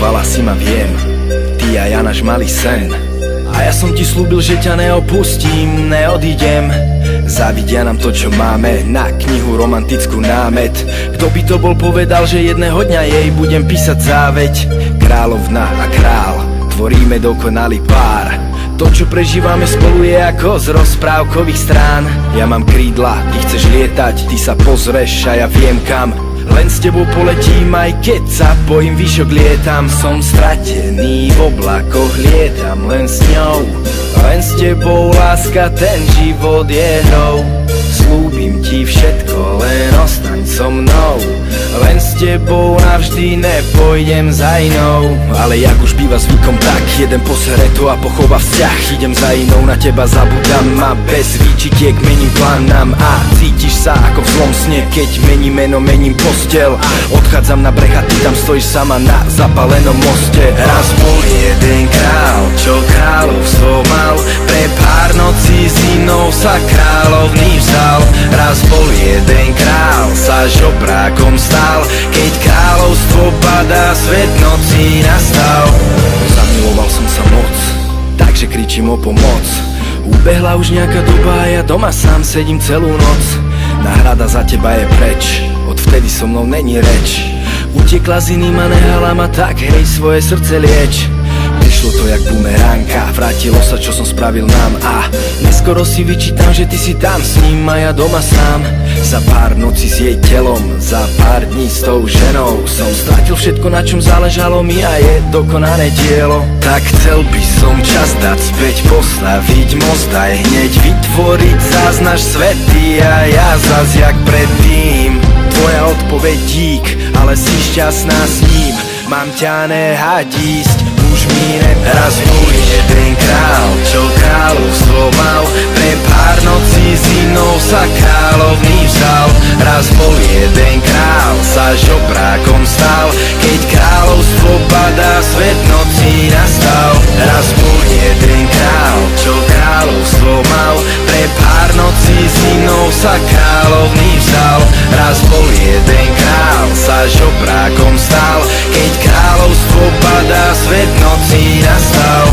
Milovala si ma, viem, ty a ja náš malý sen. A ja som ti slúbil, že ťa neopustím, neodídem. Zavidia nám to, čo máme, na knihu romantickú námet. Kto by to bol povedal, že jedného dňa jej budem písať záveť. Kráľovna a král, tvoríme dokonalý pár. To, čo prežívame spolu, je ako z rozprávkových strán. Ja mám krídla, ty chceš lietať, ty sa pozrieš a ja viem kam. Len s tebou poletím, aj keď sa bojím, výšok lietam. Som stratený v oblakoch, lietam len s ňou. Len s tebou, láska, ten život je hrou. Slúbim ti všetko, len ostaň so mnou. Len s tebou navždy, nepôjdem za inou. Ale jak už býva zvykom, tak jeden posere to a pochová vzťah. Idem za inou, na teba zabudám a bez výčitiek mením plán nám. A cítiš sa ako v zlom sne, keď mením meno, mením postel. Odchádzam na breh a ty tam stojíš sama na zapalenom moste. Raz bol jeden král, čo kráľovstvo mal. Pre pár nocí s inou sa kráľovný vzal. Raz bol jeden král, sa žobrákom stal. Keď kráľovstvo padá, svet nocí nastal. Zamiloval som sa moc, takže kričím o pomoc. Ubehla už nejaká doba a ja doma sám sedím celú noc. Náhrada za teba je preč, odvtedy so mnou není reč. Utekla z iným a nehala ma, tak hej, svoje srdce lieč. Prišlo to jak bumeránka, vrátilo sa, čo som spravil nám. A neskoro si vyčítam, že ty si tam s ním a ja doma sám. Za pár nocí s jej telom, za pár dní s tou ženou som stratil všetko, na čom záležalo mi a je dokonané dielo. Tak chcel by som čas dať späť, postaviť most aj hneď vytvoriť zás náš svety a ja zas jak predtým. Tvoja odpoveď dík, ale si šťastná s ním. Mám ťa nehať ísť, už mi raz bol jeden král, čo kráľovstvo mal. Pre pár nocí s inou sa kráľovný vzal. Raz bol jeden král, sa žobrákom stal. Keď kráľovstvo padá, svet nocí nastal. Raz bol jeden král, čo kráľovstvo mal. Pre pár nocí s inou sa kráľovný vzal. Raz bol jeden král, sa žobrákom stal. Keď kráľovstvo padá, svet nocí nastal.